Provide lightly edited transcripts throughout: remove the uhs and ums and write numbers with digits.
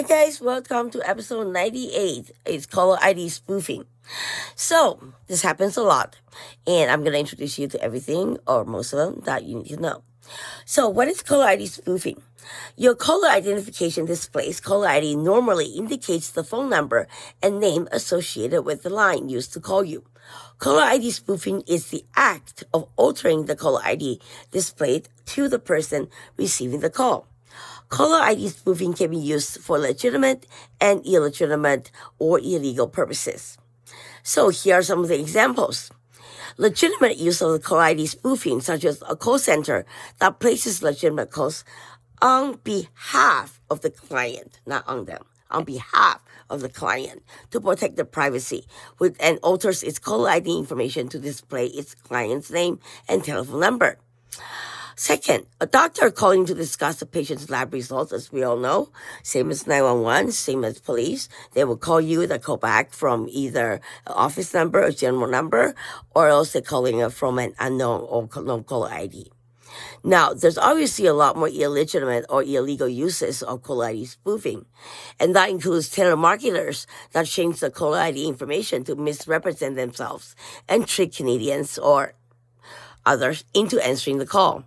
Hi guys, welcome to episode 98. It's caller ID spoofing. So, this happens a lot, and I'm going to introduce you to everything, or most of them, that you need to know. So, what is caller ID spoofing? Your caller identification displays caller ID normally indicates the phone number and name associated with the line used to call you. Caller ID spoofing is the act of altering the caller ID displayed to the person receiving the call. Caller ID spoofing can be used for legitimate and illegitimate or illegal purposes. So here are some of the examples. Legitimate use of the caller ID spoofing, such as a call center that places legitimate calls on behalf of the client, not on them, on behalf of the client to protect their privacy, and alters its caller ID information to display its client's name and telephone number. Second, a doctor calling to discuss a patient's lab results, as we all know, same as 911, same as police. They will call you, they call back from either an office number, a general number, or else they're calling from an unknown or known caller ID. Now, there's obviously a lot more illegitimate or illegal uses of caller ID spoofing, and that includes telemarketers that change the caller ID information to misrepresent themselves and trick Canadians or others into answering the call.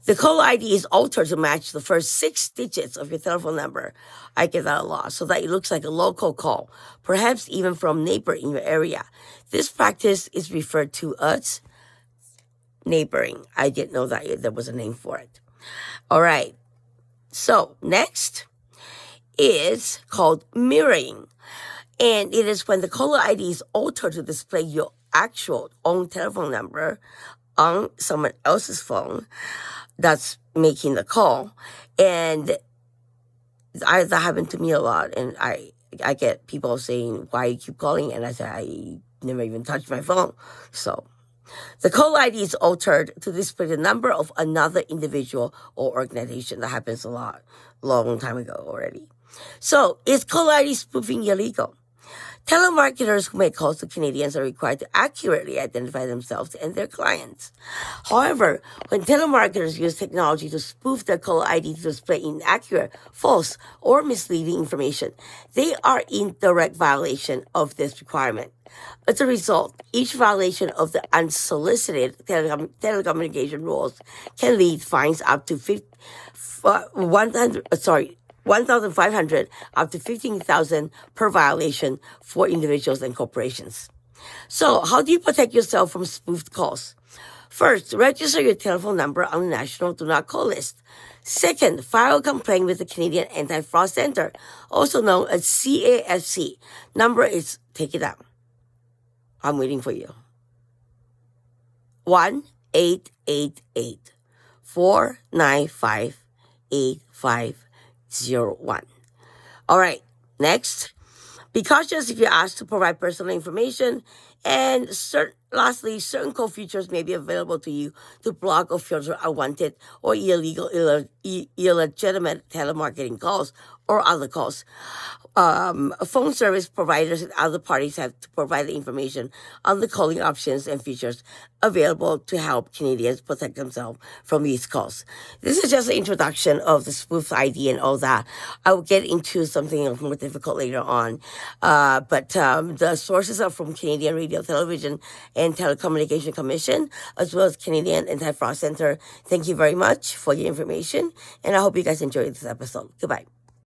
The caller ID is altered to match the first 6 digits of your telephone number. I get that a lot, so that it looks like a local call, perhaps even from a neighbor in your area. This practice is referred to as neighboring. I didn't know that there was a name for it. All right. So next is called mirroring. And it is when the caller ID is altered to display your actual own telephone number on someone else's phone that's making the call. And that happened to me a lot. And I get people saying, why you keep calling? And I say, I never even touched my phone. So the caller ID is altered to display the number of another individual or organization. That happens a lot, long time ago already. So is caller ID spoofing illegal? Telemarketers who make calls to Canadians are required to accurately identify themselves and their clients. However, when telemarketers use technology to spoof their caller ID to display inaccurate, false, or misleading information, they are in direct violation of this requirement. As a result, each violation of the unsolicited telecommunication rules can lead fines up to $1,500 up to $15,000 per violation for individuals and corporations. So, how do you protect yourself from spoofed calls? First, register your telephone number on the National Do Not Call list. Second, file a complaint with the Canadian Anti-Fraud Centre, also known as CAFC. Number is, take it down. I'm waiting for you. 1-888-495-8501. All right, next. Be cautious if you're asked to provide personal information. And lastly, certain call features may be available to you to block or filter unwanted or illegal, illegitimate telemarketing calls or other calls. Phone service providers and other parties have to provide the information on the calling options and features available to help Canadians protect themselves from these calls. This is just an introduction of the spoof ID and all that. I will get into something more difficult later on. But the sources are from Canadian Radio, Television, and Telecommunication Commission, as well as Canadian Anti-Fraud Centre. Thank you very much for your information, and I hope you guys enjoyed this episode. Goodbye.